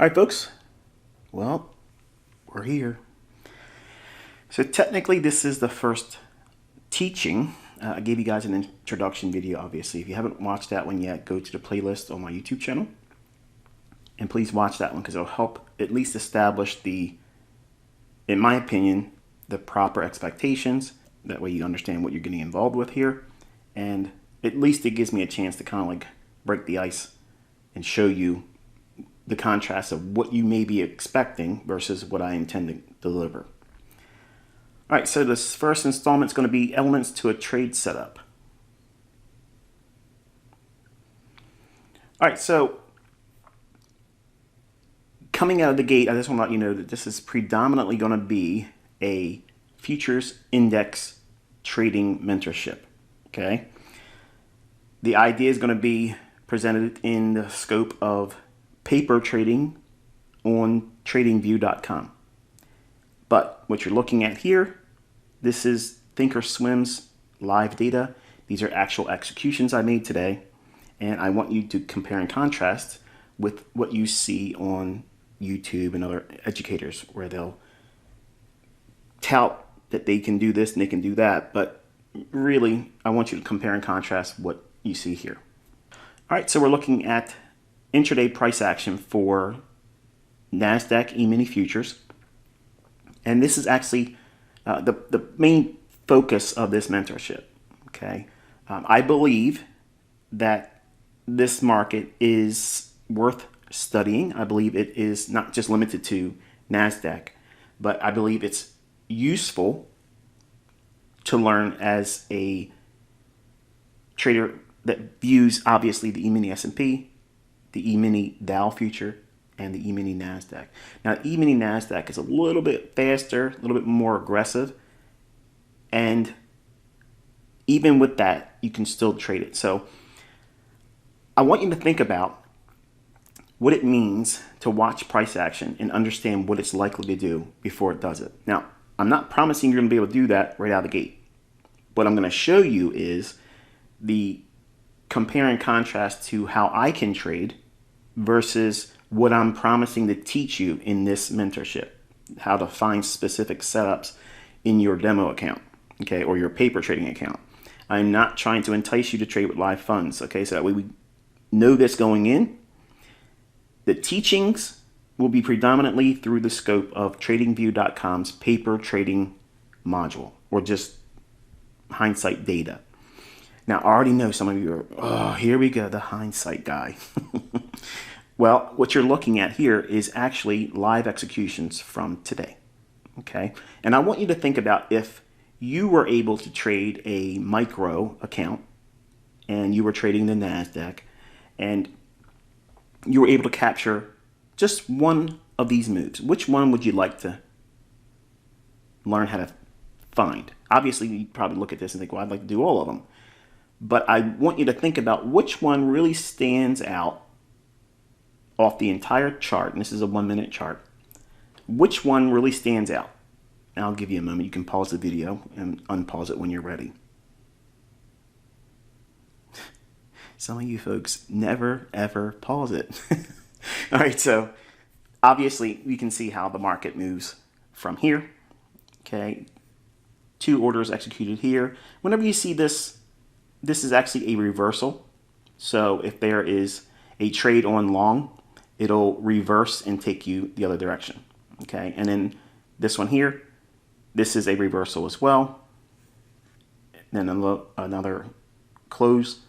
All right, folks. Well, we're here. So technically, this is the first teaching. I gave you guys an introduction video, obviously. If you haven't watched that one yet, go to the playlist on my YouTube channel. And please watch that one because it'll help at least establish the, in my opinion, the proper expectations. That way you understand what you're getting involved with here. And at least it gives me a chance to kind of like break the ice and show you the contrast of what you may be expecting versus what I intend to deliver. All right, so this first installment is going to be elements to a trade setup. All right, so coming out of the gate, I just want to let you know that this is predominantly going to be a futures index trading mentorship, okay? The idea is going to be presented in the scope of paper trading on tradingview.com. But what you're looking at here, this is Thinkorswim's live data. These are actual executions I made today. And I want you to compare and contrast with what you see on YouTube and other educators where they'll tout that they can do this and they can do that. But really, I want you to compare and contrast what you see here. All right, so we're looking at intraday price action for NASDAQ E-mini futures. And this is actually the main focus of this mentorship, okay? I believe that this market is worth studying. I believe it is not just limited to NASDAQ, but I believe it's useful to learn as a trader that views obviously the E-mini S&P, the E-mini Dow future, and the E-mini NASDAQ. Now, E-mini NASDAQ is a little bit faster, a little bit more aggressive, and even with that, you can still trade it. So I want you to think about what it means to watch price action and understand what it's likely to do before it does it. Now, I'm not promising you're going to be able to do that right out of the gate. What I'm going to show you is the compare and contrast to how I can trade versus what I'm promising to teach you in this mentorship, how to find specific setups in your demo account, okay, or your paper trading account. I'm not trying to entice you to trade with live funds, okay, so that way we know this going in. The teachings will be predominantly through the scope of TradingView.com's paper trading module, or just hindsight data. Now, I already know some of you are, oh, here we go, the hindsight guy. Well, what you're looking at here is actually live executions from today, okay? And I want you to think about if you were able to trade a micro account and you were trading the NASDAQ and you were able to capture just one of these moves. Which one would you like to learn how to find? Obviously, you probably look at this and think, well, I'd like to do all of them. But I want you to think about which one really stands out off the entire chart, and this is a 1-minute chart. Which one really stands out? And I'll give you a moment. You can pause the video and unpause it when you're ready. Some of you folks never, ever pause it. All right, so obviously we can see how the market moves from here. Okay, 2 orders executed here. Whenever you see this, this is actually a reversal. So if there is a trade on long, it'll reverse and take you the other direction. Okay, and then this one here, this is a reversal as well. Then another close,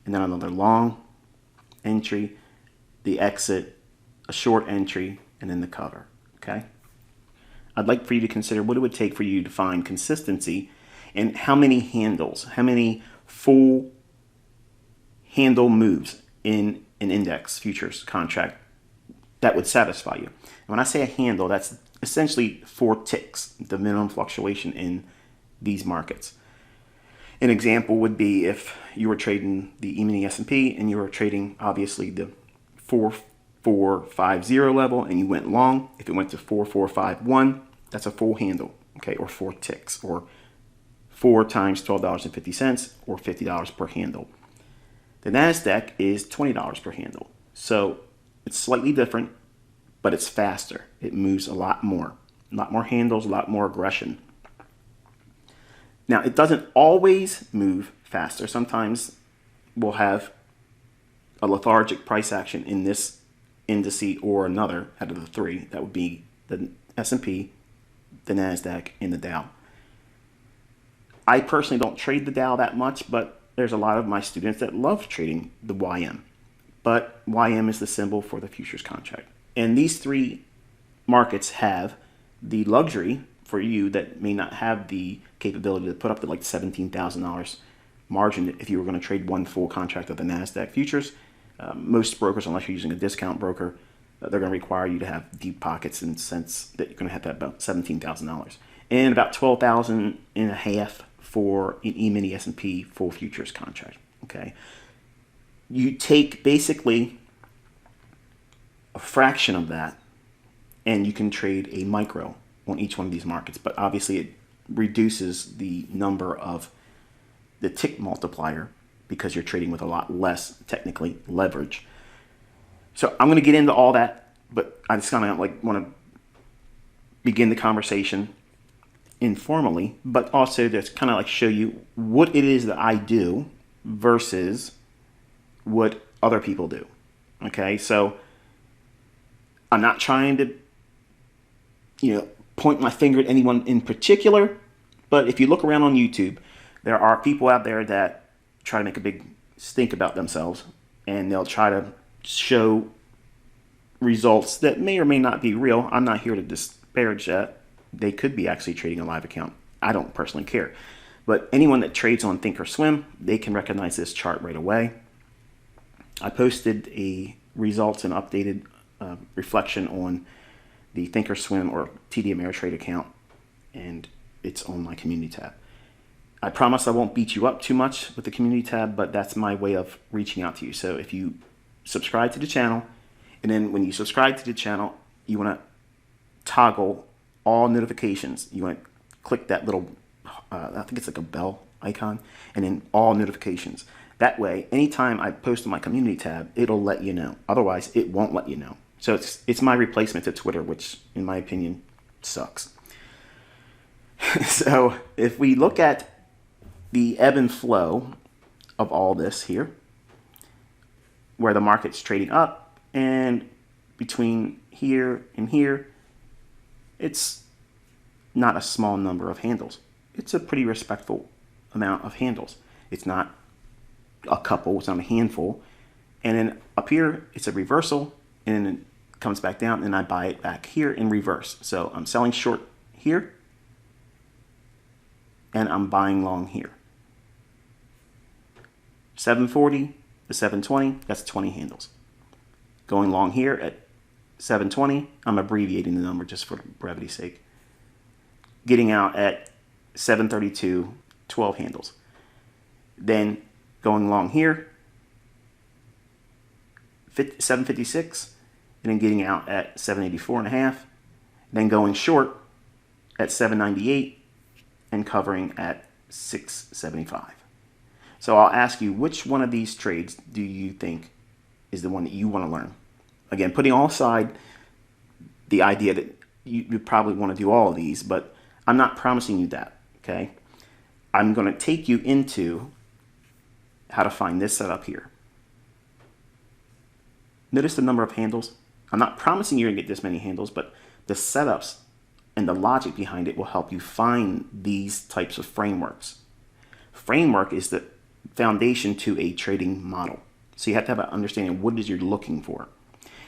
and then another long entry, the exit, a short entry, and then the cover. Okay, I'd like for you to consider what it would take for you to find consistency and how many handles, how many full handle moves in an index futures contract that would satisfy you. And when I say a handle, that's essentially 4 ticks, the minimum fluctuation in these markets. An example would be if you were trading the E-mini S&P and you were trading obviously the 4450 level and you went long. If it went to 4451, that's a full handle, okay, or 4 ticks, or 4 times $12.50 or $50 per handle. The NASDAQ is $20 per handle. So it's slightly different. but it's faster. It moves a lot more handles, a lot more aggression. Now, it doesn't always move faster. Sometimes we'll have a lethargic price action in this indice or another out of the three. That would be the S&P, the NASDAQ, and the Dow. I personally don't trade the Dow that much, but there's a lot of my students that love trading the YM. But YM is the symbol for the futures contract. And these three markets have the luxury for you that may not have the capability to put up to like $17,000 margin if you were going to trade one full contract of the NASDAQ futures. Most brokers, unless you're using a discount broker, they're going to require you to have deep pockets in the sense that you're going to have about $17,000 and about $12,500 for an E-mini S&P full futures contract. Okay, you take basically a fraction of that, and you can trade a micro on each one of these markets. But obviously, it reduces the number of the tick multiplier because you're trading with a lot less technically leverage. So I'm going to get into all that, but I just kind of want to begin the conversation informally, but also just kind of show you what it is that I do versus what other people do. Okay, so I'm not trying to, point my finger at anyone in particular, but if you look around on YouTube, there are people out there that try to make a big stink about themselves, and they'll try to show results that may or may not be real. I'm not here to disparage that. They could be actually trading a live account. I don't personally care. But anyone that trades on Thinkorswim, they can recognize this chart right away. I posted a results and updated reflection on the Thinkorswim or TD Ameritrade account, and it's on my community tab. I promise I won't beat you up too much with the community tab, but that's my way of reaching out to you. So if you subscribe to the channel, and then when you subscribe to the channel, you want to toggle all notifications. You want to click that little, I think it's like a bell icon, and then all notifications. That way, anytime I post on my community tab, it'll let you know. Otherwise, it won't let you know. So it's my replacement to Twitter, which, in my opinion, sucks. So if we look at the ebb and flow of all this here, where the market's trading up, and between here and here, it's not a small number of handles. It's a pretty respectful amount of handles. It's not a couple, it's not a handful. And then up here, it's a reversal, and then it comes back down, and I buy it back here in reverse. So I'm selling short here, and I'm buying long here. 740 to 720, that's 20 handles. Going long here at 720, I'm abbreviating the number just for brevity's sake. Getting out at 732, 12 handles. Then going long here, 756, and then getting out at 784.5. Then going short at 798 and covering at 675. So I'll ask you, which one of these trades do you think is the one that you want to learn? Again, putting all aside the idea that you probably want to do all of these, but I'm not promising you that, okay? I'm going to take you into how to find this setup here. Notice the number of handles. I'm not promising you're going to get this many handles, but the setups and the logic behind it will help you find these types of frameworks. Framework is the foundation to a trading model. So you have to have an understanding of what it is you're looking for.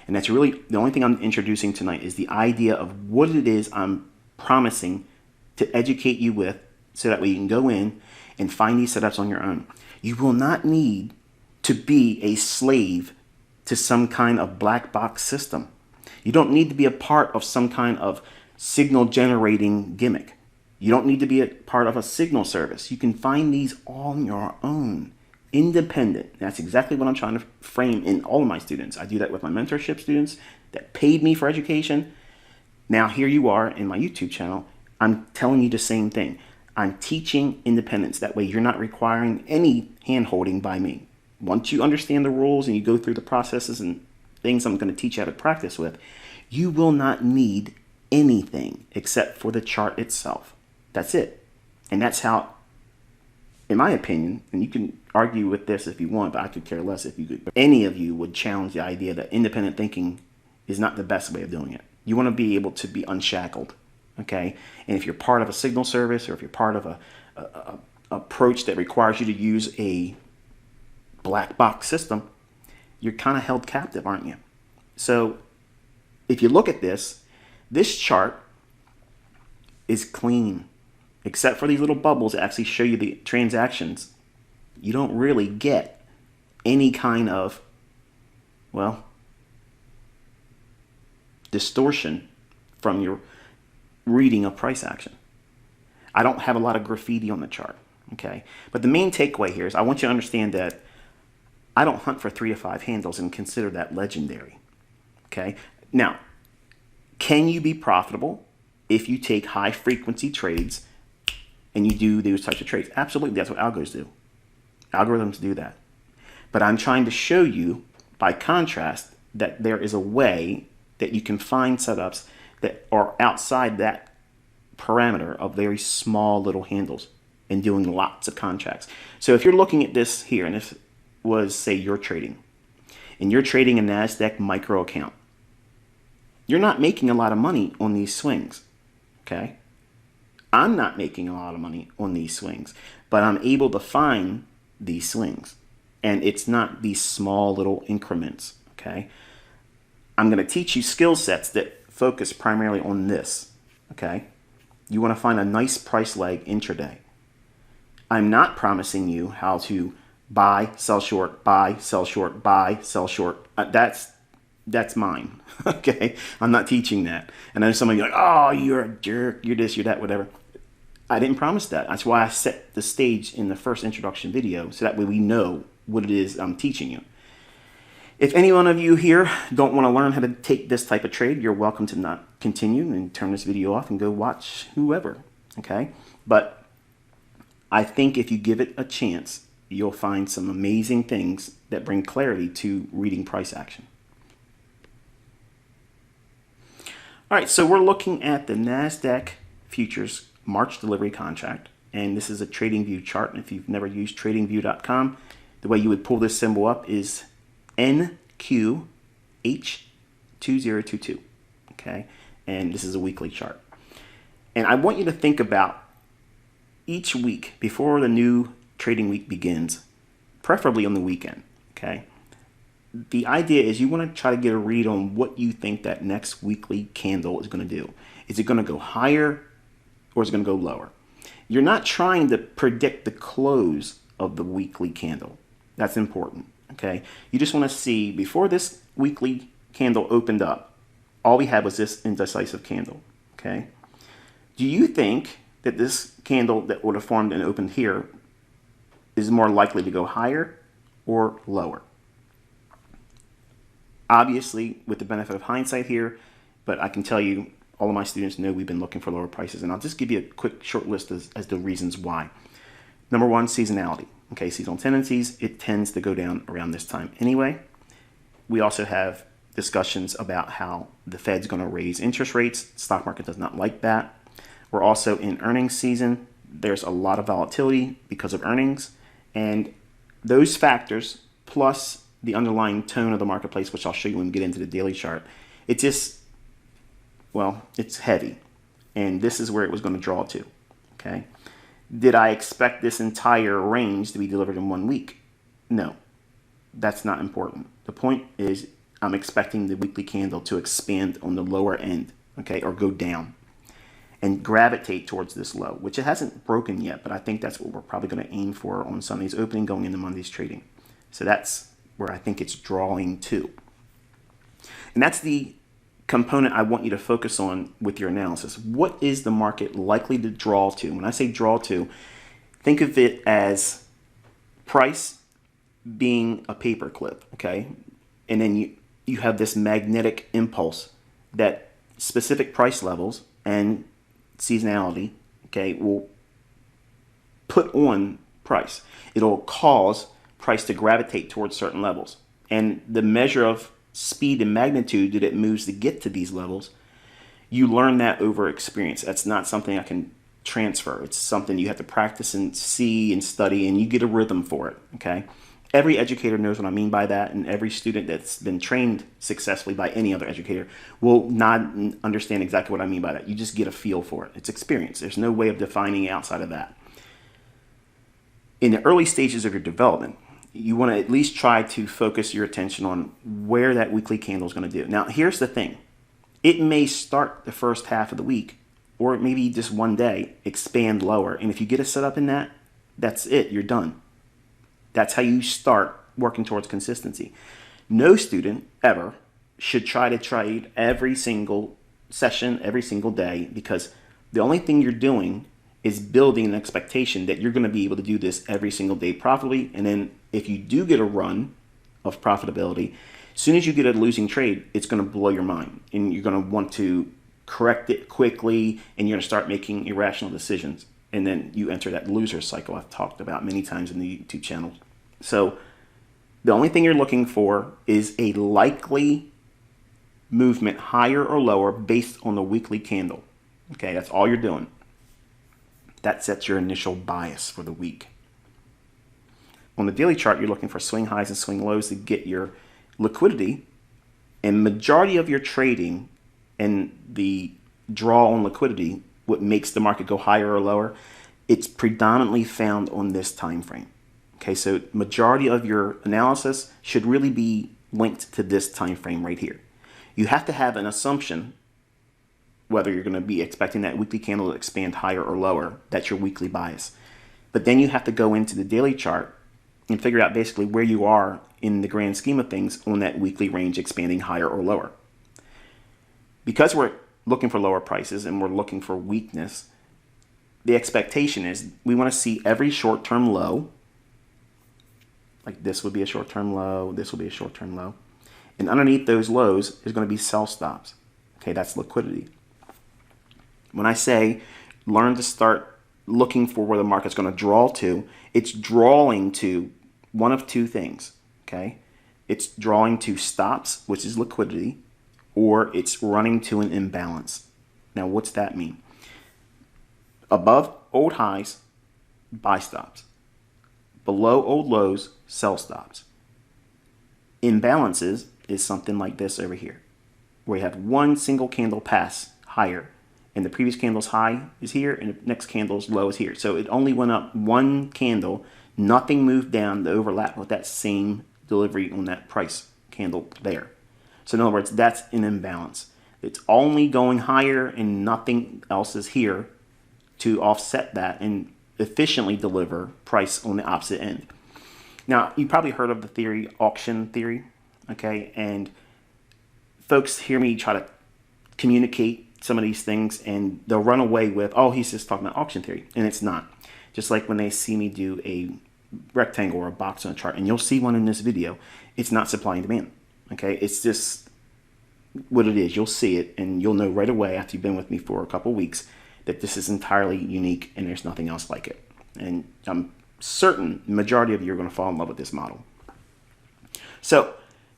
And that's really the only thing I'm introducing tonight is the idea of what it is I'm promising to educate you with, so that way you can go in and find these setups on your own. You will not need to be a slave to some kind of black box system. You don't need to be a part of some kind of signal generating gimmick. You don't need to be a part of a signal service. You can find these on your own, independent. That's exactly what I'm trying to frame in all of my students. I do that with my mentorship students that paid me for education. Now here you are in my YouTube channel. I'm telling you the same thing. I'm teaching independence. That way you're not requiring any hand-holding by me. Once you understand the rules and you go through the processes and things I'm going to teach you how to practice with, You will not need anything except for the chart itself. That's it. And that's how, in my opinion, and you can argue with this if you want, but I could care less if you could. Any of you would challenge the idea that independent thinking is not the best way of doing it. You want to be able to be unshackled, okay? And if you're part of a signal service, or if you're part of a approach that requires you to use a black box system, you're kind of held captive, aren't you? So if you look at this chart is clean, except for these little bubbles that actually show you the transactions. You don't really get any kind of, well, distortion from your reading of price action. I don't have a lot of graffiti on the chart, okay? But the main takeaway here is I want you to understand that I don't hunt for 3 to 5 handles and consider that legendary, okay? Now, can you be profitable if you take high frequency trades and you do those types of trades? Absolutely, that's what algos do. Algorithms do that. But I'm trying to show you, by contrast, that there is a way that you can find setups that are outside that parameter of very small little handles and doing lots of contracts. So if you're looking at this here, and this was, say, you're trading, and you're trading a NASDAQ micro account, you're not making a lot of money on these swings, okay? I'm not making a lot of money on these swings, but I'm able to find these swings, and it's not these small little increments, okay? I'm going to teach you skill sets that focus primarily on this, okay? You want to find a nice price leg intraday. I'm not promising you how to buy, sell short, buy, sell short, buy, sell short. That's mine, okay? I'm not teaching that. And then some of you are like, oh, you're a jerk, you're this, you're that, whatever. I didn't promise that. That's why I set the stage in the first introduction video, so that way we know what it is I'm teaching you. If any one of you here don't want to learn how to take this type of trade, you're welcome to not continue and turn this video off and go watch whoever, okay? But I think if you give it a chance, you'll find some amazing things that bring clarity to reading price action. All right, so we're looking at the NASDAQ futures March delivery contract, and this is a TradingView chart. And if you've never used TradingView.com, the way you would pull this symbol up is NQH2022, okay? And this is a weekly chart. And I want you to think about each week before the new trading week begins, preferably on the weekend, okay? The idea is you want to try to get a read on what you think that next weekly candle is going to do. Is it going to go higher or is it going to go lower? You're not trying to predict the close of the weekly candle. That's important, okay? You just want to see, before this weekly candle opened up, all we had was this indecisive candle, okay? Do you think that this candle that would have formed and opened here is more likely to go higher or lower? Obviously, with the benefit of hindsight here, but I can tell you, all of my students know we've been looking for lower prices, and I'll just give you a quick short list as the reasons why. Number one, seasonality. Okay, seasonal tendencies, it tends to go down around this time anyway. We also have discussions about how the Fed's going to raise interest rates. Stock market does not like that. We're also in earnings season. There's a lot of volatility because of earnings, and those factors plus the underlying tone of the marketplace, which I'll show you when we get into the daily chart, it just, well, it's heavy, and this is where it was going to draw to, okay? Did I expect this entire range to be delivered in 1 week? No, that's not important. The point is I'm expecting the weekly candle to expand on the lower end, okay, or go down and gravitate towards this low, which it hasn't broken yet, but I think that's what we're probably going to aim for on Sunday's opening going into Monday's trading. So that's where I think it's drawing to. And that's the component I want you to focus on with your analysis. What is the market likely to draw to? When I say draw to, think of it as price being a paper clip, okay? And then you have this magnetic impulse that specific price levels and seasonality, okay, will put on price. It'll cause price to gravitate towards certain levels. And the measure of speed and magnitude that it moves to get to these levels, you learn that over experience. That's not something I can transfer. It's something you have to practice and see and study, and you get a rhythm for it, okay? Every educator knows what I mean by that, and every student that's been trained successfully by any other educator will not understand exactly what I mean by that. You just get a feel for it. It's experience. There's no way of defining it outside of that. In the early stages of your development, you want to at least try to focus your attention on where that weekly candle is going to do. Now, here's the thing. It may start the first half of the week, or maybe just one day, expand lower. And if you get it set up in that, that's it. You're done. That's how you start working towards consistency. No student ever should try to trade every single session, every single day, because the only thing you're doing is building an expectation that you're going to be able to do this every single day profitably. And then if you do get a run of profitability, as soon as you get a losing trade, it's going to blow your mind, and you're going to want to correct it quickly, and you're going to start making irrational decisions. And then you enter that loser cycle I've talked about many times in the YouTube channel. So the only thing you're looking for is a likely movement higher or lower based on the weekly candle. Okay, that's all you're doing. That sets your initial bias for the week. On the daily chart, you're looking for swing highs and swing lows to get your liquidity, and majority of your trading and the draw on liquidity, what makes the market go higher or lower, it's predominantly found on this time frame. Okay, so majority of your analysis should really be linked to this time frame right here. You have to have an assumption whether you're going to be expecting that weekly candle to expand higher or lower. That's your weekly bias. But then you have to go into the daily chart and figure out basically where you are in the grand scheme of things on that weekly range expanding higher or lower. Because we're looking for lower prices and we're looking for weakness, the expectation is we want to see every short-term low, like this would be a short-term low, this will be a short-term low, and underneath those lows is going to be sell stops. Okay, that's liquidity. When I say learn to start looking for where the market's going to draw to, it's drawing to one of two things, okay? It's drawing to stops, which is liquidity, or it's running to an imbalance. Now, what's that mean? Above old highs, buy stops. Below old lows, sell stops. Imbalances is something like this over here, where you have one single candle pass higher, and the previous candle's high is here, and the next candle's low is here. So it only went up one candle, nothing moved down to overlap with that same delivery on that price candle there. So in other words, that's an imbalance. It's only going higher and nothing else is here to offset that and efficiently deliver price on the opposite end. Now, you probably heard of the theory, auction theory, okay? And folks hear me try to communicate some of these things and they'll run away with, oh, he's just talking about auction theory. And it's not. Just like when they see me do a rectangle or a box on a chart, and you'll see one in this video, it's not supply and demand, okay? It's just what it is. You'll see it and you'll know right away after you've been with me for a couple weeks that this is entirely unique and there's nothing else like it. And I'm certain the majority of you are going to fall in love with this model. So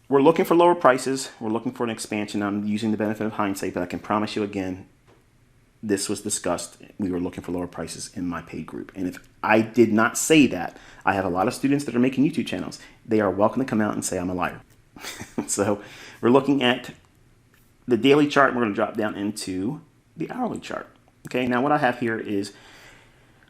we're looking for lower prices. We're looking for an expansion. I'm using the benefit of hindsight, but I can promise you again, this was discussed. We were looking for lower prices in my paid group. And if I did not say that, I have a lot of students that are making YouTube channels. They are welcome to come out and say I'm a liar. So we're looking at the daily chart, and we're going to drop down into the hourly chart. Okay, now what I have here is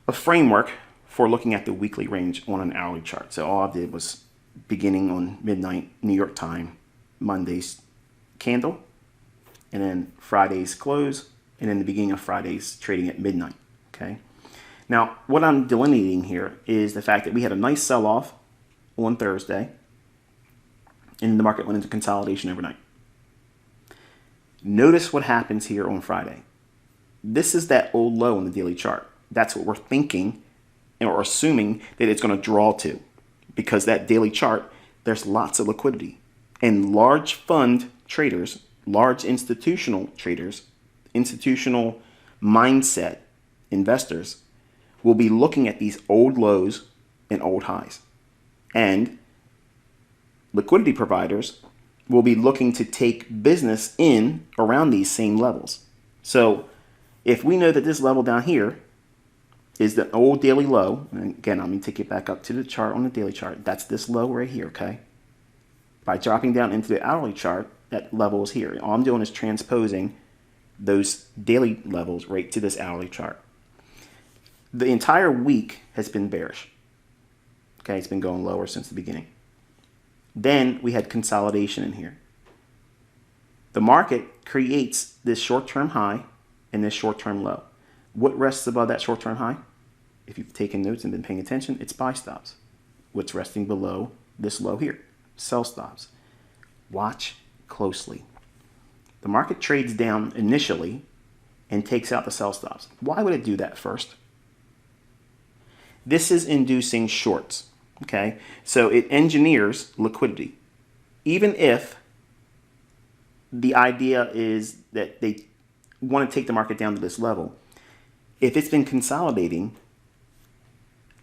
a framework for looking at the weekly range on an hourly chart. So all I did was beginning on midnight New York time, Monday's candle, and then Friday's close, and then the beginning of Friday's trading at midnight. Okay. Now, what I'm delineating here is the fact that we had a nice sell-off on Thursday, and the market went into consolidation overnight. Notice what happens here on Friday. This is that old low in the daily chart. That's what we're thinking or assuming that it's going to draw to, because that daily chart, there's lots of liquidity. And large fund traders, large institutional traders, institutional mindset investors will be looking at these old lows and old highs. And liquidity providers will be looking to take business in around these same levels. So if we know that this level down here is the old daily low, and again, I'm going to take it back up to the chart on the daily chart. That's this low right here, okay? By dropping down into the hourly chart, that level is here. All I'm doing is transposing those daily levels right to this hourly chart. The entire week has been bearish. Okay, it's been going lower since the beginning. Then we had consolidation in here. The market creates this short-term high and this short-term low. What rests above that short-term high? If you've taken notes and been paying attention, it's buy stops. What's resting below this low here? Sell stops. Watch closely. The market trades down initially and takes out the sell stops. Why would it do that first? This is inducing shorts. Okay, so it engineers liquidity. Even if the idea is that they want to take the market down to this level, if it's been consolidating,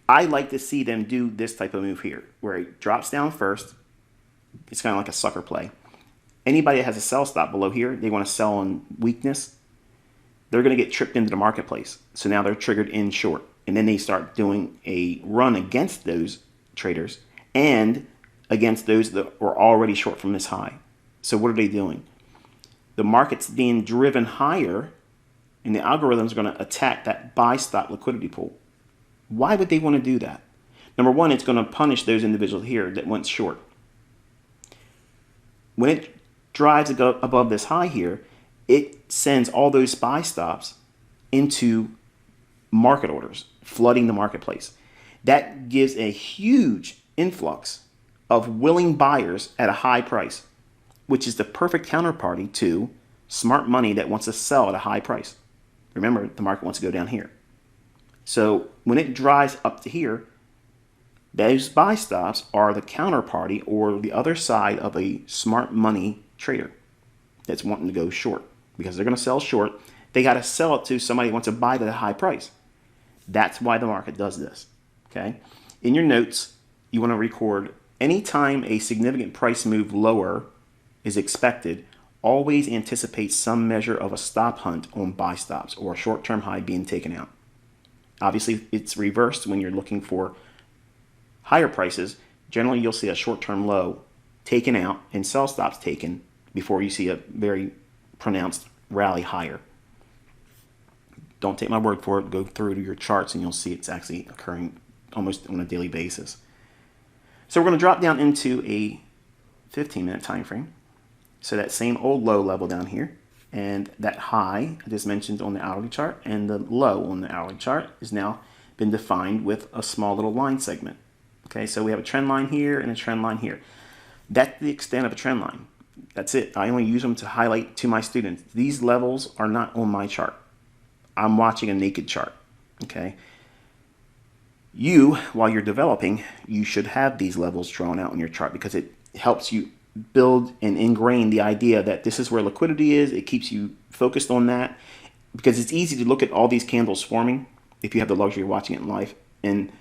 I like to see them do this type of move here, where it drops down first. It's kind of like a sucker play. Anybody that has a sell stop below here, they want to sell on weakness, they're going to get tripped into the marketplace. So now they're triggered in short. And then they start doing a run against those traders and against those that were already short from this high. So what are they doing? The market's being driven higher, and the algorithm is going to attack that buy stop liquidity pool. Why would they want to do that? Number one, it's going to punish those individuals here that went short. When it drives above this high here, it sends all those buy stops into market orders, flooding the marketplace. That gives a huge influx of willing buyers at a high price, which is the perfect counterparty to smart money that wants to sell at a high price. Remember, the market wants to go down here. So when it drives up to here, those buy stops are the counterparty or the other side of a smart money trader that's wanting to go short, because they're going to sell short. They got to sell it to somebody who wants to buy it at a high price. That's why the market does this. Okay. In your notes, you want to record anytime a significant price move lower is expected, always anticipate some measure of a stop hunt on buy stops or a short-term high being taken out. Obviously, it's reversed when you're looking for higher prices. Generally, you'll see a short-term low taken out and sell stops taken before you see a very pronounced rally higher. Don't take my word for it. Go through to your charts and you'll see it's actually occurring almost on a daily basis. So we're going to drop down into a 15-minute time frame. So that same old low level down here, and that high I just mentioned on the hourly chart and the low on the hourly chart is now been defined with a small little line segment. Okay, so we have a trend line here and a trend line here. That's the extent of a trend line. That's it. I only use them to highlight to my students. These levels are not on my chart. I'm watching a naked chart. Okay. You, while you're developing, you should have these levels drawn out on your chart because it helps you build and ingrain the idea that this is where liquidity is. It keeps you focused on that because it's easy to look at all these candles forming if you have the luxury of watching it in live, and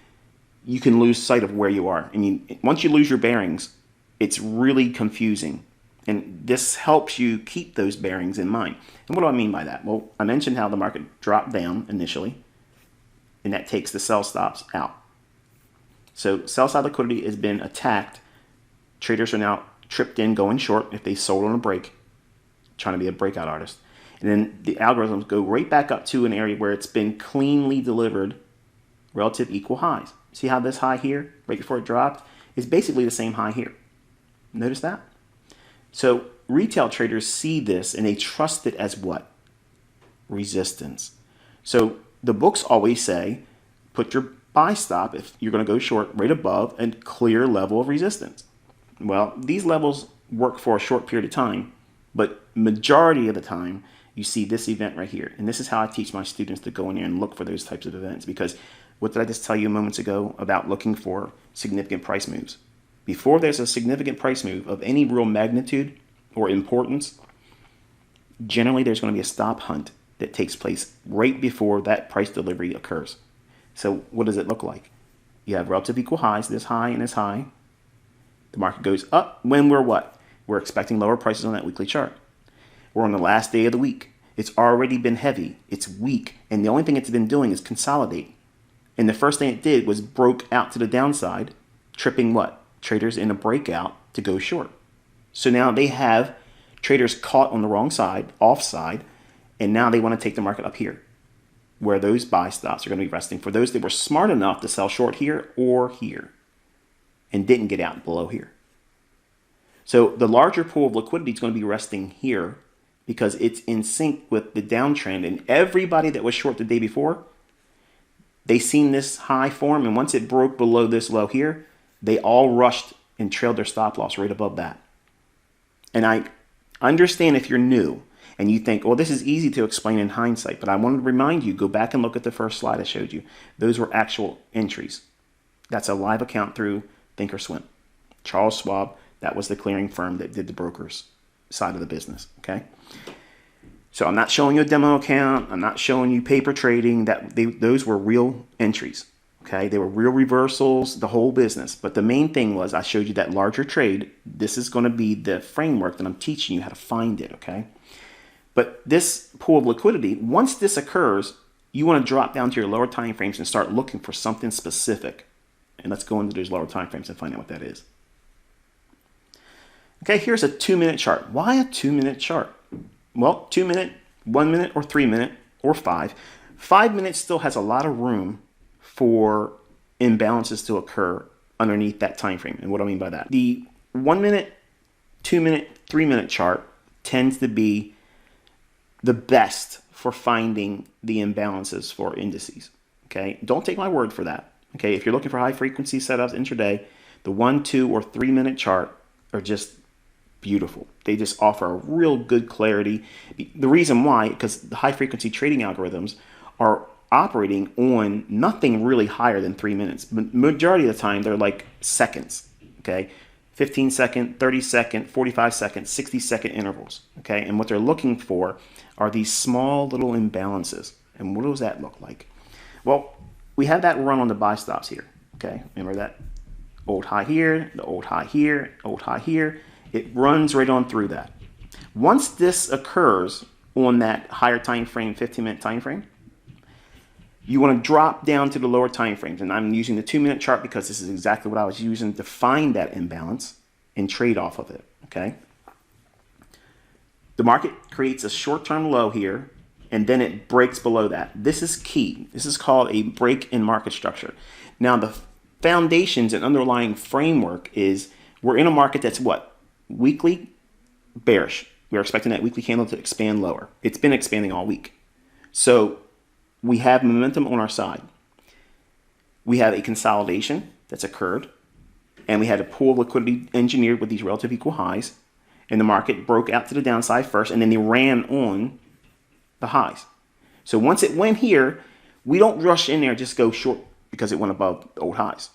you can lose sight of where you are. I mean, once you lose your bearings, it's really confusing. And this helps you keep those bearings in mind. And what do I mean by that? Well, I mentioned how the market dropped down initially, and that takes the sell stops out. So sell side liquidity has been attacked. Traders are now tripped in going short if they sold on a break, trying to be a breakout artist. And then the algorithms go right back up to an area where it's been cleanly delivered relative equal highs. See how this high here, right before it dropped, is basically the same high here. Notice that? So retail traders see this and they trust it as what? Resistance. So the books always say, put your buy stop, if you're going to go short, right above a clear level of resistance. Well, these levels work for a short period of time, but majority of the time you see this event right here. And this is how I teach my students to go in there and look for those types of events, because what did I just tell you moments ago about looking for significant price moves? Before there's a significant price move of any real magnitude or importance, generally there's going to be a stop hunt that takes place right before that price delivery occurs. So what does it look like? You have relative equal highs, this high and this high. The market goes up when we're what? We're expecting lower prices on that weekly chart. We're on the last day of the week. It's already been heavy. It's weak. And the only thing it's been doing is consolidate. And the first thing it did was broke out to the downside, tripping what? Traders in a breakout to go short. So now they have traders caught on the wrong side, offside, and now they want to take the market up here, where those buy stops are going to be resting for those that were smart enough to sell short here or here and didn't get out below here. So the larger pool of liquidity is going to be resting here because it's in sync with the downtrend, and everybody that was short the day before, they seen this high form, and once it broke below this low here, they all rushed and trailed their stop loss right above that. And I understand if you're new and you think, well, this is easy to explain in hindsight, but I want to remind you, go back and look at the first slide I showed you. Those were actual entries. That's a live account through Thinkorswim. Charles Schwab, that was the clearing firm that did the broker's side of the business, okay? So I'm not showing you a demo account. I'm not showing you paper trading. Those were real entries, okay? They were real reversals, the whole business. But the main thing was I showed you that larger trade. This is going to be the framework that I'm teaching you how to find it, okay? But this pool of liquidity, once this occurs, you want to drop down to your lower time frames and start looking for something specific. And let's go into those lower time frames and find out what that is. Okay, here's a 2-minute chart. Why a 2-minute chart? Well, 2 minute, 1 minute, or 3 minute, or 5. 5 minutes still has a lot of room for imbalances to occur underneath that time frame. And what do I mean by that? The 1 minute, 2 minute, 3 minute chart tends to be the best for finding the imbalances for indices. Okay, don't take my word for that. Okay, if you're looking for high frequency setups intraday, the 1, 2, or 3 minute chart are just beautiful. They just offer a real good clarity. The reason why, because the high frequency trading algorithms are operating on nothing really higher than 3 minutes. Majority of the time, they're like seconds, okay? 15 second, 30 second, 45 second, 60 second intervals, okay? And what they're looking for are these small little imbalances. And what does that look like? Well, we have that run on the buy stops here, okay? Remember that old high here, the old high here, old high here. It runs right on through that. Once this occurs on that higher time frame, 15-minute time frame, you want to drop down to the lower time frames. And I'm using the 2-minute chart because this is exactly what I was using to find that imbalance and trade off of it, okay? The market creates a short-term low here, and then it breaks below that. This is key. This is called a break in market structure. Now, the foundations and underlying framework is we're in a market that's what? Weekly bearish. We're expecting that weekly candle to expand lower. It's been expanding all week. So we have momentum on our side. We have a consolidation that's occurred, and we had a pool of liquidity engineered with these relative equal highs, and the market broke out to the downside first, and then they ran on the highs. So once it went here, we don't rush in there, just go short because it went above the old highs.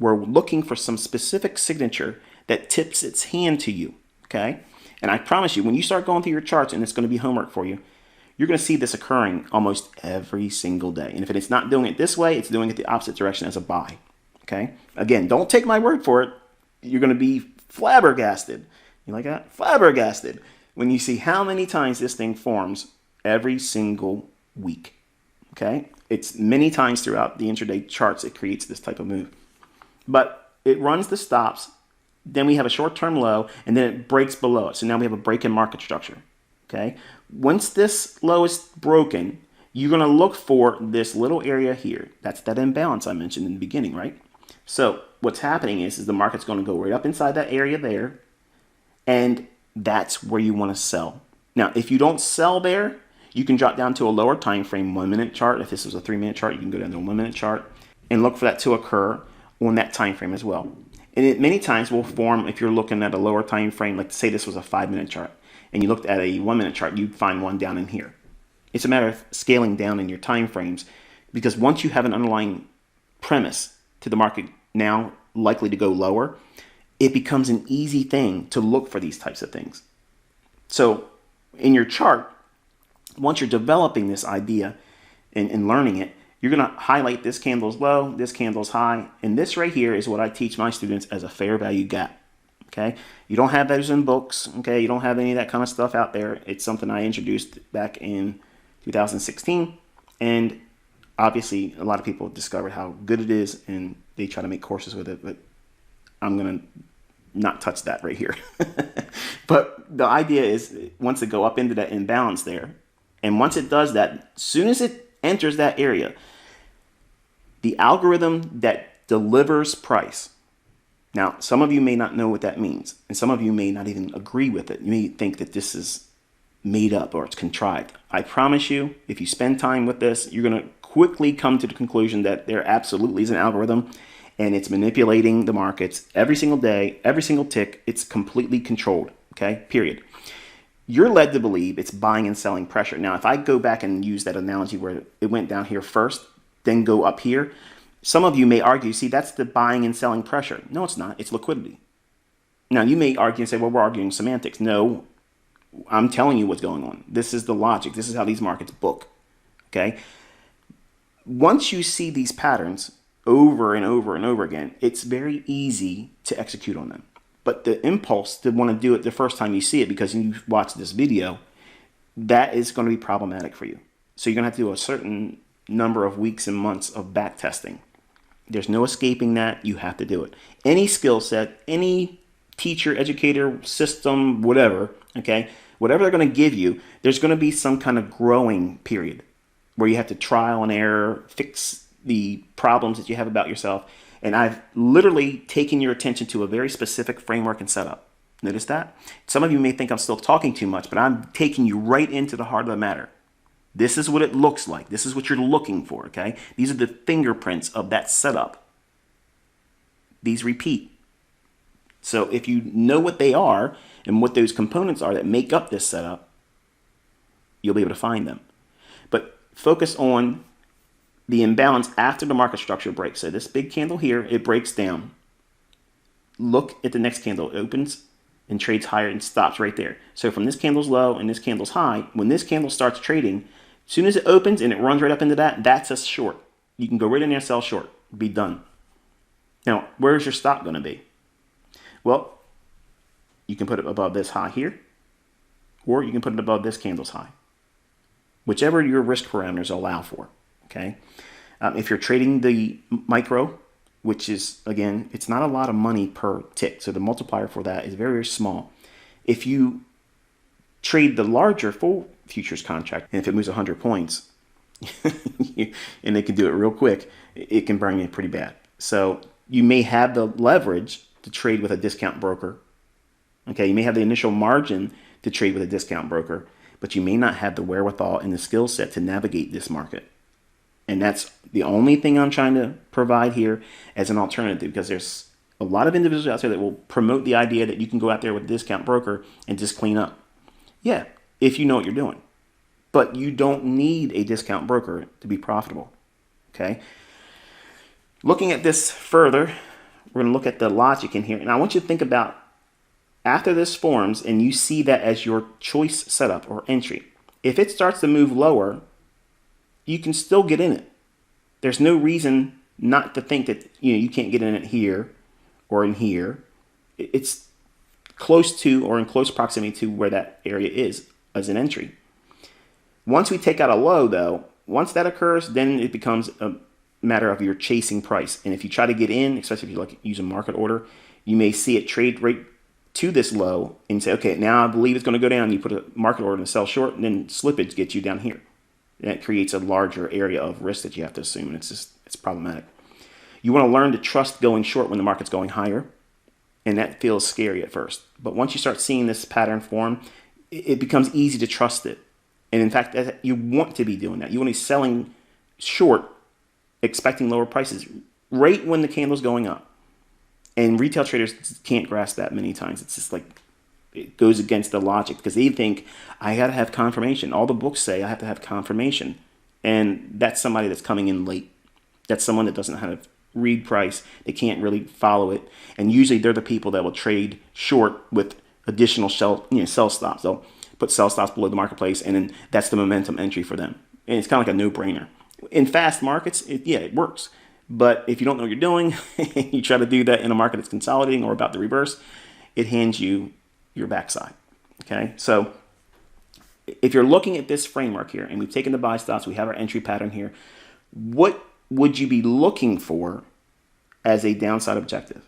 We're looking for some specific signature that tips its hand to you, okay? And I promise you, when you start going through your charts, and it's going to be homework for you, you're going to see this occurring almost every single day. And if it's not doing it this way, it's doing it the opposite direction as a buy, okay? Again, don't take my word for it. You're going to be flabbergasted. You like that? Flabbergasted when you see how many times this thing forms every single week, okay? It's many times throughout the intraday charts it creates this type of move. But it runs the stops, then we have a short-term low, and then it breaks below it. So now we have a break in market structure, okay? Once this low is broken, you're going to look for this little area here. That's that imbalance I mentioned in the beginning, right? So what's happening is the market's going to go right up inside that area there, and that's where you want to sell. Now, if you don't sell there, you can drop down to a lower time frame 1-minute chart. If this was a 3-minute chart, you can go down to a 1-minute chart and look for that to occur on that time frame as well. And it many times will form if you're looking at a lower time frame, like say this was a 5-minute chart, and you looked at a 1-minute chart, you'd find one down in here. It's a matter of scaling down in your time frames, because once you have an underlying premise to the market now likely to go lower, it becomes an easy thing to look for these types of things. So in your chart, once you're developing this idea and learning it, you're going to highlight this candle's low, this candle's high, and this right here is what I teach my students as a fair value gap. Okay, you don't have those in books. Okay, you don't have any of that kind of stuff out there. It's something I introduced back in 2016, and obviously a lot of people discovered how good it is, and they try to make courses with it. But I'm gonna not touch that right here. But the idea is, once it go up into that imbalance there, and once it does that, as soon as it enters that area, the algorithm that delivers price. Now, some of you may not know what that means, and some of you may not even agree with it. You may think that this is made up or it's contrived. I promise you, if you spend time with this, you're going to quickly come to the conclusion that there absolutely is an algorithm, and it's manipulating the markets every single day, every single tick. It's completely controlled, okay, period. You're led to believe it's buying and selling pressure. Now, if I go back and use that analogy where it went down here first, then go up here, some of you may argue, see, that's the buying and selling pressure. No, it's not. It's liquidity. Now, you may argue and say, well, we're arguing semantics. No, I'm telling you what's going on. This is the logic. This is how these markets book, okay? Once you see these patterns over and over and over again, it's very easy to execute on them. But the impulse to want to do it the first time you see it because you've watched this video, that is going to be problematic for you. So you're going to have to do a certain number of weeks and months of back testing. There's no escaping that. You have to do it. Any skill set, any teacher, educator, system, whatever, okay, whatever they're going to give you, there's going to be some kind of growing period where you have to trial and error, fix the problems that you have about yourself. And I've literally taken your attention to a very specific framework and setup. Notice that? Some of you may think I'm still talking too much, but I'm taking you right into the heart of the matter. This is what it looks like. This is what you're looking for, okay? These are the fingerprints of that setup. These repeat. So if you know what they are and what those components are that make up this setup, you'll be able to find them. But focus on the imbalance after the market structure breaks. So this big candle here, it breaks down. Look at the next candle. It opens and trades higher and stops right there. So from this candle's low and this candle's high, when this candle starts trading, as soon as it opens and it runs right up into that, that's a short. You can go right in there, sell short, be done. Now, where's your stop going to be? Well, you can put it above this high here, or you can put it above this candle's high, whichever your risk parameters allow for, okay? If you're trading the micro, which is, again, it's not a lot of money per tick, so the multiplier for that is very, very small. If you trade the larger full futures contract, and if it moves 100 points, and they can do it real quick, it can burn you pretty bad. So you may have the leverage to trade with a discount broker. Okay, you may have the initial margin to trade with a discount broker, but you may not have the wherewithal and the skill set to navigate this market. And that's the only thing I'm trying to provide here as an alternative, because there's a lot of individuals out there that will promote the idea that you can go out there with a discount broker and just clean up. Yeah, if you know what you're doing. But you don't need a discount broker to be profitable. Okay? Looking at this further, we're going to look at the logic in here. And I want you to think about after this forms and you see that as your choice setup or entry. If it starts to move lower, you can still get in it. There's no reason not to think that you can't get in it here or in here. It's close to or in close proximity to where that area is as an entry. Once we take out a low, though, once that occurs, then it becomes a matter of your chasing price. And if you try to get in, especially if you like use a market order, you may see it trade right to this low and say, okay, now I believe it's going to go down. You put a market order and sell short, and then slippage gets you down here. And that creates a larger area of risk that you have to assume, and it's problematic. You want to learn to trust going short when the market's going higher, and that feels scary at first. But once you start seeing this pattern form, it becomes easy to trust it. And in fact, you want to be doing that. You want to be selling short, expecting lower prices right when the candle's going up. And retail traders can't grasp that many times. It's just like it goes against the logic because they think I got to have confirmation. All the books say I have to have confirmation. And that's somebody that's coming in late. That's someone that doesn't know how to read price. They can't really follow it. And usually they're the people that will trade short with additional sell stops. They'll put sell stops below the marketplace, and then that's the momentum entry for them. And it's kind of like a no-brainer. In fast markets, it works. But if you don't know what you're doing, you try to do that in a market that's consolidating or about to reverse, it hands you your backside. Okay, so if you're looking at this framework here, and we've taken the buy stops, we have our entry pattern here, what would you be looking for as a downside objective?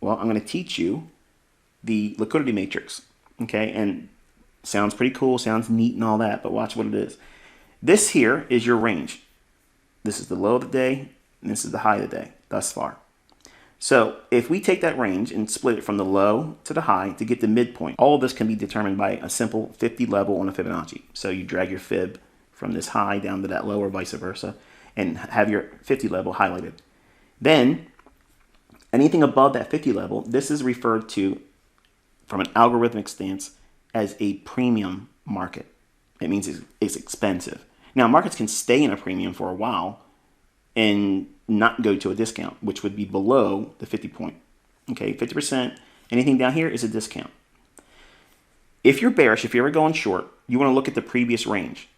Well, I'm going to teach you the liquidity matrix. Okay, and sounds pretty cool, sounds neat and all that, but watch what it is. This here is your range. This is the low of the day, and this is the high of the day thus far. So if we take that range and split it from the low to the high to get the midpoint, all of this can be determined by a simple 50 level on a Fibonacci. So you drag your fib from this high down to that low or vice versa and have your 50 level highlighted. Then anything above that 50 level, this is referred to from an algorithmic stance as a premium market. It means it's expensive. Now markets can stay in a premium for a while and not go to a discount, which would be below the 50 point. Okay, 50%, anything down here is a discount. If you're bearish, if you're ever going short, you want to look at the previous range.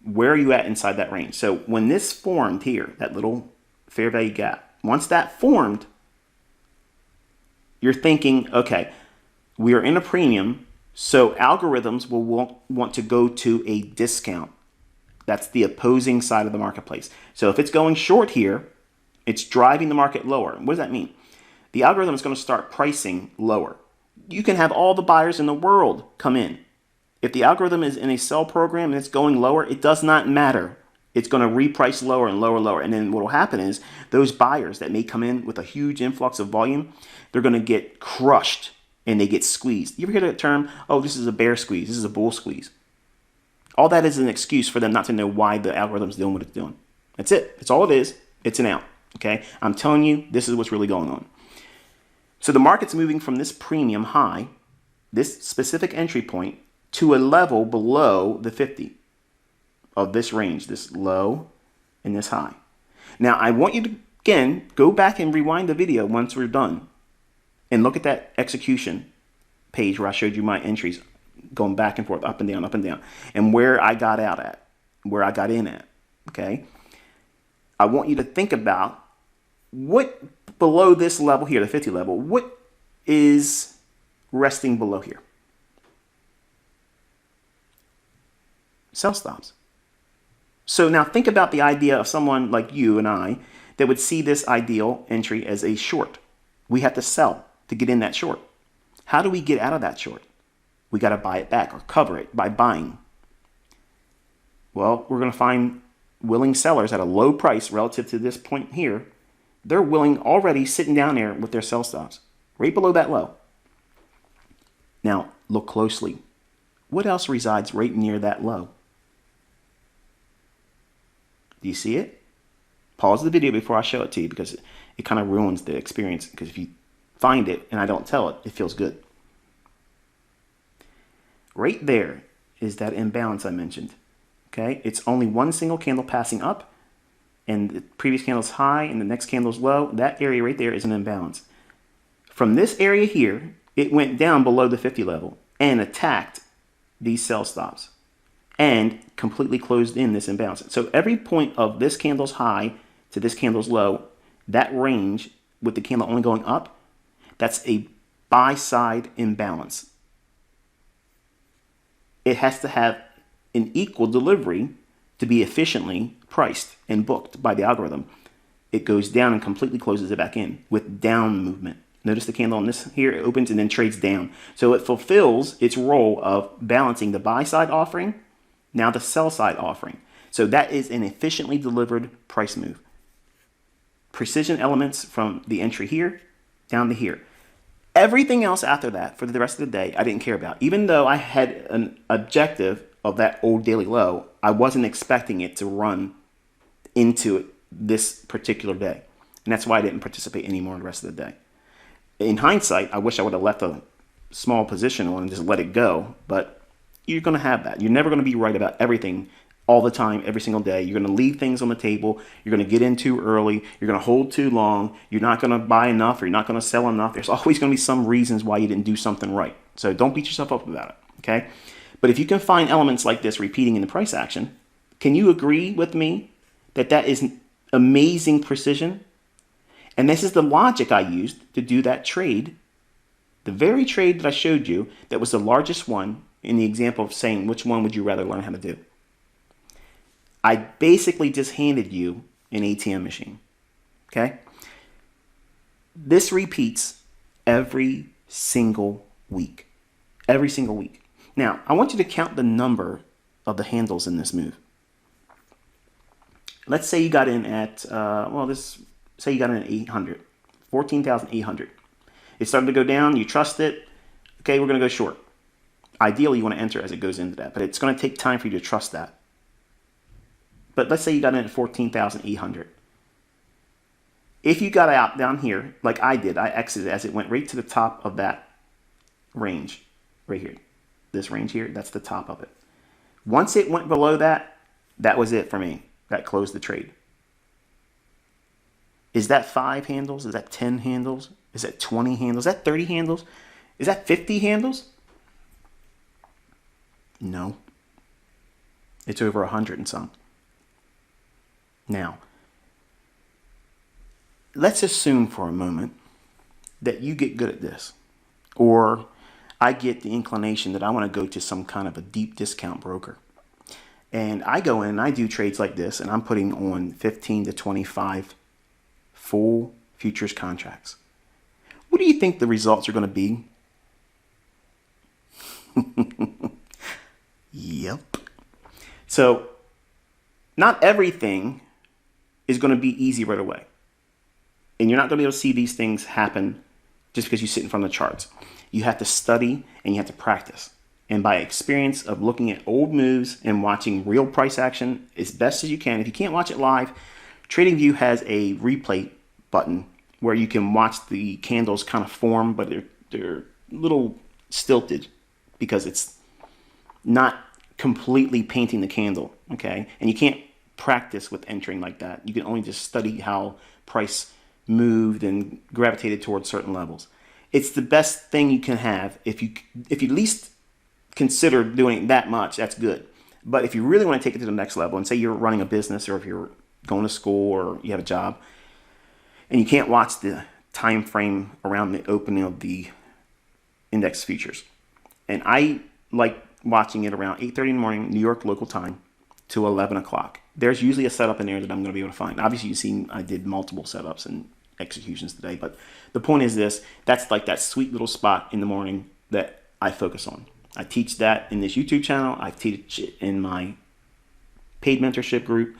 Where are you at inside that range? So when this formed here, that little fair value gap, once that formed, you're thinking, okay, we are in a premium, so algorithms will want to go to a discount. That's the opposing side of the marketplace. So if it's going short here, it's driving the market lower. What does that mean? The algorithm is going to start pricing lower. You can have all the buyers in the world come in. If the algorithm is in a sell program and it's going lower, it does not matter. It's going to reprice lower and lower and lower. And then what will happen is those buyers that may come in with a huge influx of volume, they're going to get crushed and they get squeezed. You ever hear that term, oh, this is a bear squeeze, this is a bull squeeze? All that is an excuse for them not to know why the algorithm's doing what it's doing. That's it. That's all it is. It's an out. Okay? I'm telling you, this is what's really going on. So the market's moving from this premium high, this specific entry point, to a level below the 50 of this range, this low and this high. Now, I want you to, again, go back and rewind the video once we're done and look at that execution page where I showed you my entries going back and forth, up and down, and where I got out at, where I got in at, okay? I want you to think about what below this level here, the 50 level, what is resting below here? Sell stops. So now think about the idea of someone like you and I that would see this ideal entry as a short. We have to sell to get in that short. How do we get out of that short? We got to buy it back or cover it by buying. Well, we're going to find willing sellers at a low price relative to this point here. They're willing already sitting down there with their sell stops right below that low. Now, look closely. What else resides right near that low? Do you see it? Pause the video before I show it to you because it kind of ruins the experience. Because if you find it and I don't tell it, it feels good. Right there is that imbalance I mentioned. Okay, it's only one single candle passing up, and the previous candle's high and the next candle's low. That area right there is an imbalance. From this area here, it went down below the 50 level and attacked these sell stops and completely closed in this imbalance. So every point of this candle's high to this candle's low, that range with the candle only going up, that's a buy side imbalance. It has to have an equal delivery to be efficiently priced and booked by the algorithm. It goes down and completely closes it back in with down movement. Notice the candle on this here, it opens and then trades down. So it fulfills its role of balancing the buy side offering, now the sell side offering. So that is an efficiently delivered price move. Precision elements from the entry here down to here. Everything else after that for the rest of the day, I didn't care about. Even though I had an objective of that old daily low, I wasn't expecting it to run into this particular day. And that's why I didn't participate anymore the rest of the day. In hindsight, I wish I would have left a small position on and just let it go. But you're going to have that. You're never going to be right about everything all the time, every single day. You're going to leave things on the table. You're going to get in too early. You're going to hold too long. You're not going to buy enough or you're not going to sell enough. There's always going to be some reasons why you didn't do something right. So don't beat yourself up about it, okay? But if you can find elements like this repeating in the price action, can you agree with me that that is amazing precision? And this is the logic I used to do that trade The very trade that I showed you that was the largest one in the example of saying which one would you rather learn how to do. I basically just handed you an ATM machine. Okay? This repeats every single week. Every single week. Now, I want you to count the number of the handles in this move. Let's say you got in at, say you got in at 800, 14,800. It started to go down, you trust it. Okay, we're going to go short. Ideally, you want to enter as it goes into that, but it's going to take time for you to trust that. But let's say you got in at 14,800. If you got out down here, like I did, I exited as it went right to the top of that range, right here. This range here, that's the top of it. Once it went below that, that was it for me. That closed the trade. Is that 5 handles? Is that 10 handles? Is that 20 handles? Is that 30 handles? Is that 50 handles? No. It's over 100 and some. Now, let's assume for a moment that you get good at this, or I get the inclination that I want to go to some kind of a deep discount broker. And I go in and I do trades like this, and I'm putting on 15 to 25 full futures contracts. What do you think the results are going to be? Yep. So, not everything is going to be easy right away. And you're not going to be able to see these things happen just because you sit in front of the charts. You have to study and you have to practice. And by experience of looking at old moves and watching real price action as best as you can. If you can't watch it live, TradingView has a replay button where you can watch the candles kind of form, but they're a little stilted because it's not completely painting the candle, okay? And you can't practice with entering like that. You can only just study how price moved and gravitated towards certain levels. It's the best thing you can have. If you at least consider doing that much, that's good. But if you really want to take it to the next level and say you're running a business, or if you're going to school, or you have a job, and you can't watch the time frame around the opening of the index futures. And I like watching it around 8:30 in the morning, New York local time, to 11 o'clock. There's usually a setup in there that I'm going to be able to find. Obviously, you've seen I did multiple setups and executions today, but the point is this: that's like that sweet little spot in the morning that I focus on. I teach that in this YouTube channel. I teach it in my paid mentorship group.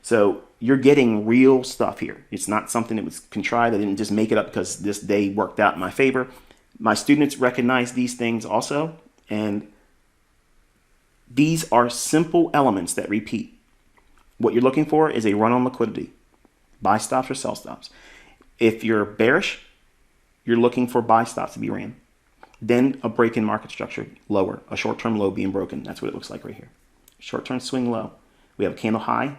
So you're getting real stuff here. It's not something that was contrived. I didn't just make it up because this day worked out in my favor. My students recognize these things also, and these are simple elements that repeat. What you're looking for is a run on liquidity, buy stops or sell stops. If you're bearish, you're looking for buy stops to be ran. Then a break in market structure, lower, a short-term low being broken. That's what it looks like right here. Short-term swing low. We have a candle high.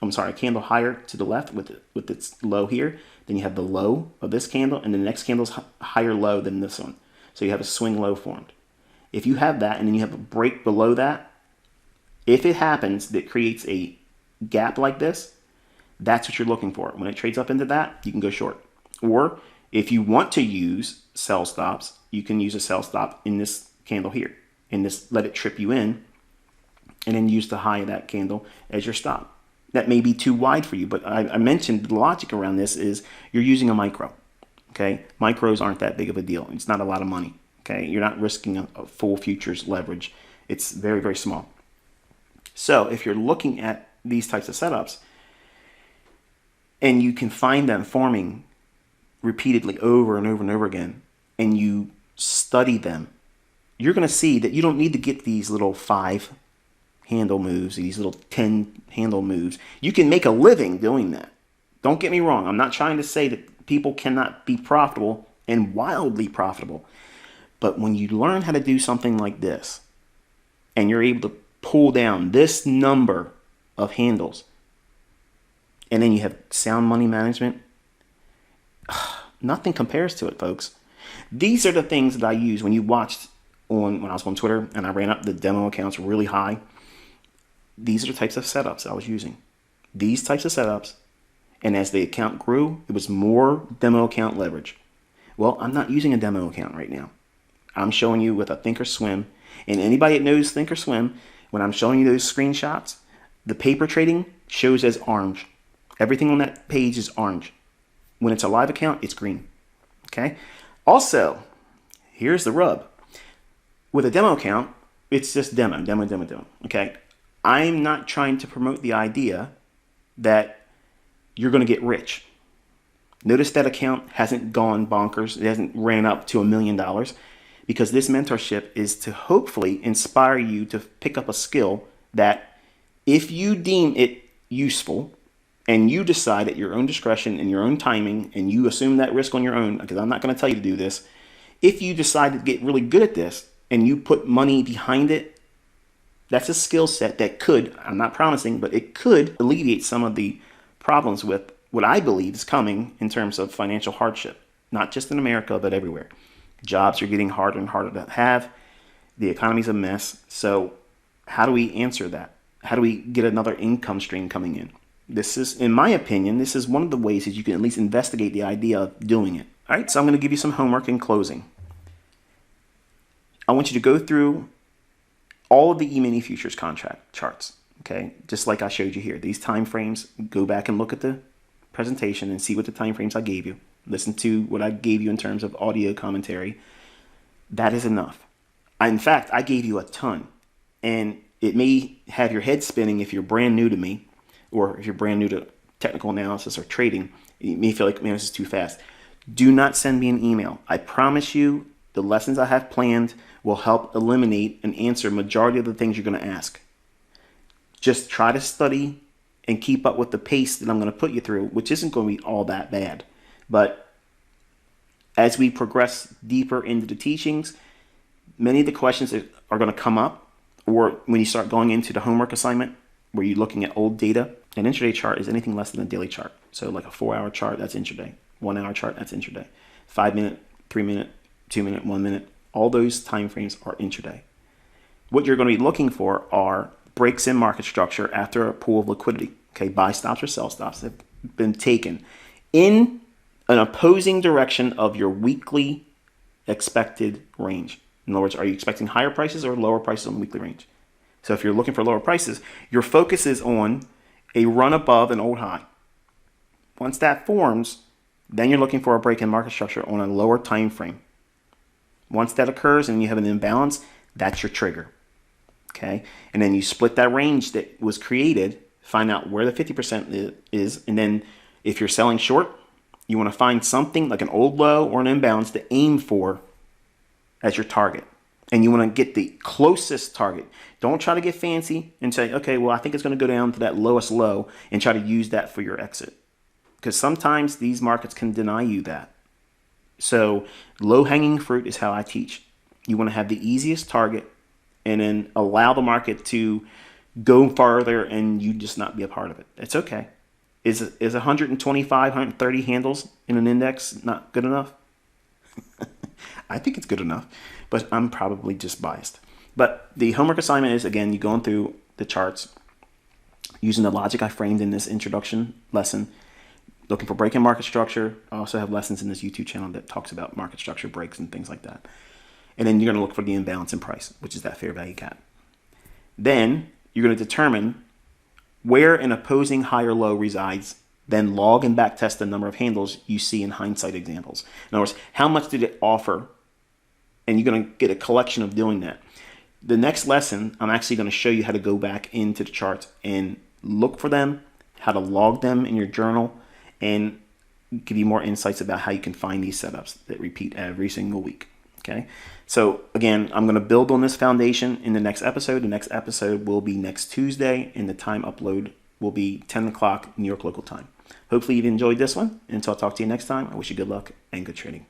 A candle higher to the left with its low here. Then you have the low of this candle, and the next candle's higher low than this one. So you have a swing low formed. If you have that, and then you have a break below that, if it happens that creates a gap like this, that's what you're looking for. When it trades up into that, you can go short. Or if you want to use sell stops, you can use a sell stop in this candle here, and this let it trip you in, and then use the high of that candle as your stop. That may be too wide for you, but I mentioned the logic around this is you're using a micro. Okay, micros aren't that big of a deal. It's not a lot of money. Okay, you're not risking a full futures leverage. It's very, very small. So if you're looking at these types of setups, and you can find them forming repeatedly over and over and over again, and you study them, you're going to see that you don't need to get these little 5 handle moves, these little 10 handle moves. You can make a living doing that. Don't get me wrong. I'm not trying to say that people cannot be profitable and wildly profitable. But when you learn how to do something like this, and you're able to pull down this number of handles, and then you have sound money management, nothing compares to it, folks. These are the things that I use when you watched when I was on Twitter and I ran up the demo accounts really high. These are the types of setups I was using. These types of setups, and as the account grew, it was more demo account leverage. Well, I'm not using a demo account right now. I'm showing you with a Thinkorswim. And anybody that knows Thinkorswim, when I'm showing you those screenshots, the paper trading shows as orange. Everything on that page is orange. When it's a live account, it's green. Okay? Also, here's the rub. With a demo account, it's just demo. Okay? I'm not trying to promote the idea that you're going to get rich. Notice that account hasn't gone bonkers. It hasn't ran up to $1 million, because this mentorship is to hopefully inspire you to pick up a skill that, if you deem it useful and you decide at your own discretion and your own timing, and you assume that risk on your own, because I'm not going to tell you to do this, if you decide to get really good at this and you put money behind it, that's a skill set that could, I'm not promising, but it could alleviate some of the problems with what I believe is coming in terms of financial hardship, not just in America, but everywhere. Jobs are getting harder and harder to have. The economy's a mess. So how do we answer that? How do we get another income stream coming in? This is, in my opinion, this is one of the ways that you can at least investigate the idea of doing it. All right, so I'm going to give you some homework in closing. I want you to go through all of the E-mini futures contract charts, okay? Just like I showed you here. These time frames, go back and look at the presentation and see what the time frames I gave you. Listen to what I gave you in terms of audio commentary. That is enough. In fact, I gave you a ton. And it may have your head spinning if you're brand new to me, or if you're brand new to technical analysis or trading. You may feel like, man, this is too fast. Do not send me an email. I promise you the lessons I have planned will help eliminate and answer majority of the things you're going to ask. Just try to study and keep up with the pace that I'm going to put you through, which isn't going to be all that bad. But as we progress deeper into the teachings, many of the questions that are going to come up, or when you start going into the homework assignment, where you're looking at old data, an intraday chart is anything less than a daily chart. So like a 4-hour chart, that's intraday. 1-hour chart, that's intraday. 5-minute, 3-minute, 2-minute, 1-minute, all those time frames are intraday. What you're going to be looking for are breaks in market structure after a pool of liquidity. Okay, buy stops or sell stops have been taken in an opposing direction of your weekly expected range. In other words, are you expecting higher prices or lower prices on the weekly range? So if you're looking for lower prices, your focus is on a run above an old high. Once that forms, then you're looking for a break in market structure on a lower time frame. Once that occurs and you have an imbalance, that's your trigger. Okay, and then you split that range that was created, find out where the 50% is, and then if you're selling short, you want to find something like an old low or an imbalance to aim for as your target. And you want to get the closest target. Don't try to get fancy and say, okay, well, I think it's going to go down to that lowest low, and try to use that for your exit. Because sometimes these markets can deny you that. So low-hanging fruit is how I teach. You want to have the easiest target and then allow the market to go farther and you just not be a part of it. It's okay. Is 125, 130 handles in an index not good enough? I think it's good enough, but I'm probably just biased. But the homework assignment is, again, you going through the charts using the logic I framed in this introduction lesson, looking for break-in market structure. I also have lessons in this YouTube channel that talks about market structure breaks and things like that. And then you're going to look for the imbalance in price, which is that fair value gap. Then you're going to determine where an opposing high or low resides, then log and backtest the number of handles you see in hindsight examples. In other words, how much did it offer? And you're going to get a collection of doing that. The next lesson, I'm actually going to show you how to go back into the charts and look for them, how to log them in your journal, and give you more insights about how you can find these setups that repeat every single week. Okay, so again, I'm going to build on this foundation in the next episode. The next episode will be next Tuesday, and the time upload will be 10 o'clock New York local time. Hopefully you've enjoyed this one. Until I talk to you next time, I wish you good luck and good trading.